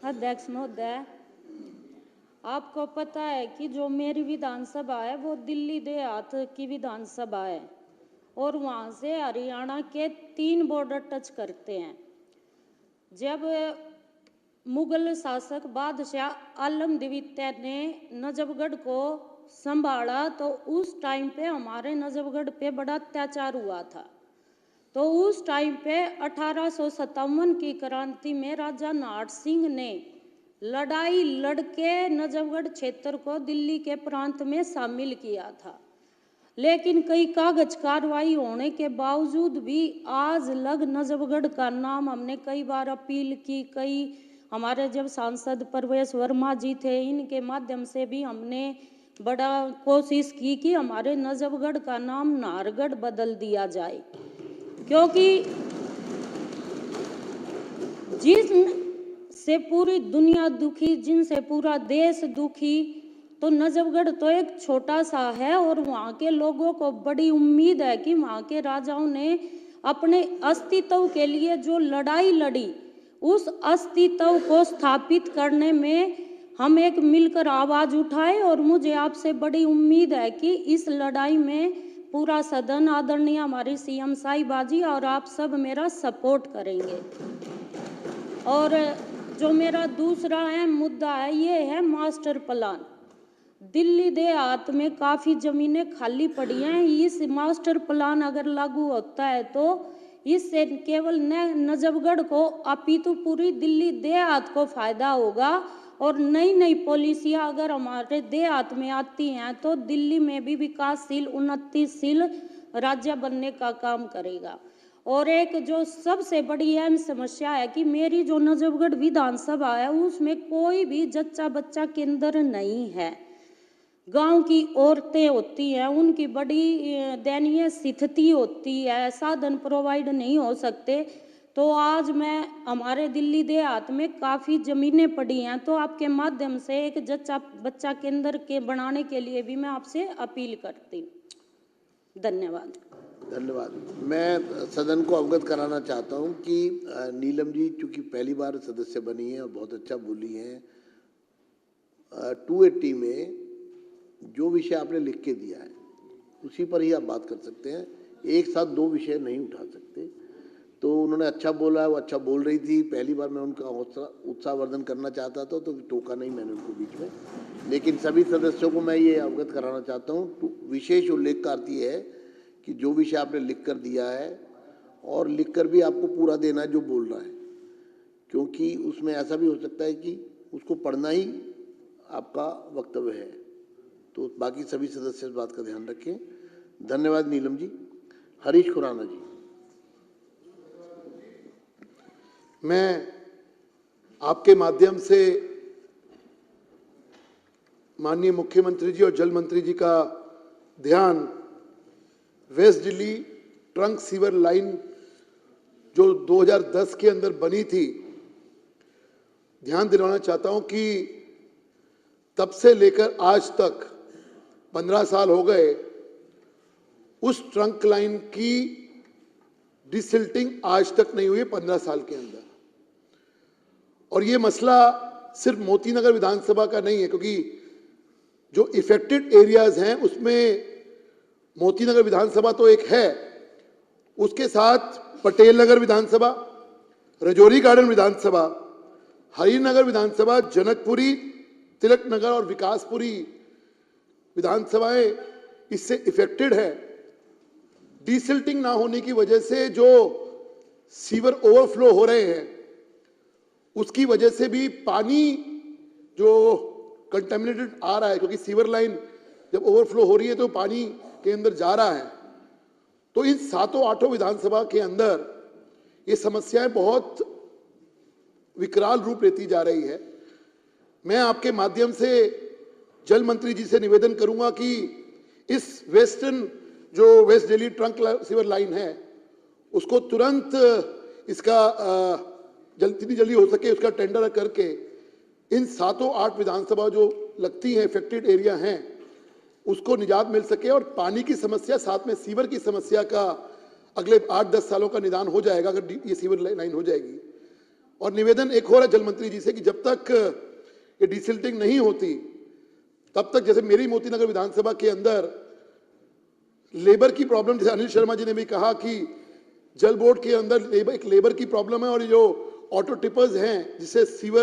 अध्यक्ष महोदय, आपको पता है कि जो मेरी विधानसभा है वो दिल्ली देहात की विधानसभा है और वहाँ से हरियाणा के 3 बॉर्डर टच करते हैं। जब मुगल शासक बादशाह आलम द्वितीय ने नजफगढ़ को संभाला तो उस टाइम पे हमारे नजफगढ़ पे बड़ा अत्याचार हुआ था। तो उस टाइम पे 1857 की क्रांति में राजा नाहर सिंह ने लड़ाई लड़के नजफगढ़ क्षेत्र को दिल्ली के प्रांत में शामिल किया था, लेकिन कई कागज कार्रवाई होने के बावजूद भी आज लग नजफगढ़ का नाम हमने कई बार अपील की। कई हमारे जब सांसद प्रवेश वर्मा जी थे, इनके माध्यम से भी हमने बड़ा कोशिश की कि हमारे नजफगढ़ का नाम नाहरगढ़ बदल दिया जाए, क्योंकि जिनसे पूरी दुनिया दुखी, जिनसे पूरा देश दुखी, तो नजफगढ़ तो एक छोटा सा है और वहाँ के लोगों को बड़ी उम्मीद है कि वहाँ के राजाओं ने अपने अस्तित्व के लिए जो लड़ाई लड़ी, उस अस्तित्व को स्थापित करने में हम एक मिलकर आवाज उठाए। और मुझे आपसे बड़ी उम्मीद है कि इस लड़ाई में पूरा सदन, आदरणीय हमारी सीएम साहिबाजी और आप सब मेरा सपोर्ट करेंगे। और जो मेरा दूसरा अहम मुद्दा है, ये है मास्टर प्लान। दिल्ली देहात में काफ़ी ज़मीनें खाली पड़ी हैं। इस मास्टर प्लान अगर लागू होता है तो इससे केवल न नजफगढ़ को अपितु पूरी दिल्ली देहात को फायदा होगा। और नई नई पॉलिसियाँ अगर हमारे देहात में आती हैं तो दिल्ली में भी विकासशील, उन्नतिशील राज्य बनने का काम करेगा। और एक जो सबसे बड़ी अहम समस्या है कि मेरी जो नजफगढ़ विधानसभा है उसमें कोई भी जच्चा बच्चा केंद्र नहीं है। गांव की औरतें होती हैं, उनकी बड़ी दयनीय स्थिति होती है, साधन प्रोवाइड नहीं हो सकते। तो आज मैं हमारे दिल्ली देहात में काफ़ी ज़मीनें पड़ी हैं, तो आपके माध्यम से एक जच्चा बच्चा केंद्र के बनाने के लिए भी मैं आपसे अपील करती हूँ। धन्यवाद। धन्यवाद। मैं सदन को अवगत कराना चाहता हूं कि नीलम जी चूंकि पहली बार सदस्य बनी हैं और बहुत अच्छा बोली हैं, 280 में जो विषय आपने लिख के दिया है उसी पर ही आप बात कर सकते हैं। एक साथ 2 विषय नहीं उठा सकते। तो उन्होंने अच्छा बोला है, वो अच्छा बोल रही थी। पहली बार मैं उनका उत्साहवर्धन करना चाहता था तो टोका नहीं मैंने उनको बीच में। लेकिन सभी सदस्यों को मैं ये अवगत कराना चाहता हूँ, विशेष उल्लेख करती है कि जो विषय आपने लिख कर दिया है और लिख कर भी आपको पूरा देना है जो बोल रहा है, क्योंकि उसमें ऐसा भी हो सकता है कि उसको पढ़ना ही आपका वक्तव्य है। तो बाकी सभी सदस्य इस बात का ध्यान रखें। धन्यवाद नीलम जी। हरीश खुराना जी। मैं आपके माध्यम से माननीय मुख्यमंत्री जी और जल मंत्री जी का ध्यान west Delhi trunk sewer line जो 2010 के अंदर बनी थी, ध्यान दिलाना चाहता हूं कि तब से लेकर आज तक 15 साल हो गए, उस ट्रंक लाइन की डिसिल्टिंग आज तक नहीं हुई है 15 साल के अंदर। और ये मसला सिर्फ मोतीनगर विधानसभा का नहीं है, क्योंकि जो इफेक्टेड एरियाज हैं उसमें मोतीनगर विधानसभा तो एक है, उसके साथ पटेल नगर विधानसभा, रजौरी गार्डन विधानसभा, हरिनगर विधानसभा, जनकपुरी, तिलक नगर और विकासपुरी विधानसभाएं इससे इफेक्टेड है। डिसिल्टिंग ना होने की वजह से जो सीवर ओवरफ्लो हो रहे हैं उसकी वजह से भी पानी जो कंटेमिनेटेड आ रहा है, क्योंकि सीवर लाइन जब ओवरफ्लो हो रही है तो पानी के अंदर जा रहा है। तो इन 7-8 विधानसभा के अंदर ये समस्याएं बहुत विकराल रूप लेती जा रही है। मैं आपके माध्यम से जल मंत्री जी से निवेदन करूंगा कि इस west Delhi trunk sewer line है उसको तुरंत इसका जितनी जल्दी हो सके उसका टेंडर करके इन 7-8 विधानसभा जो लगती हैं, इफेक्टेड एरिया हैं, उसको निजात मिल सके और पानी की समस्या साथ में सीवर की समस्या का अगले 8-10 सालों का निदान हो जाएगा अगर ये सीवर लाइन हो जाएगी। और निवेदन एक और है जल मंत्री जी से कि जब तक ये डिसिल्टिंग नहीं होती तब तक, जैसे मेरी मोतीनगर विधानसभा के अंदर लेबर की प्रॉब्लम, जैसे अनिल शर्मा जी ने भी कहा कि जल बोर्ड के अंदर एक लेबर की प्रॉब्लम है और ये जो ऑटो टिपर्स हैं जिससे सीवर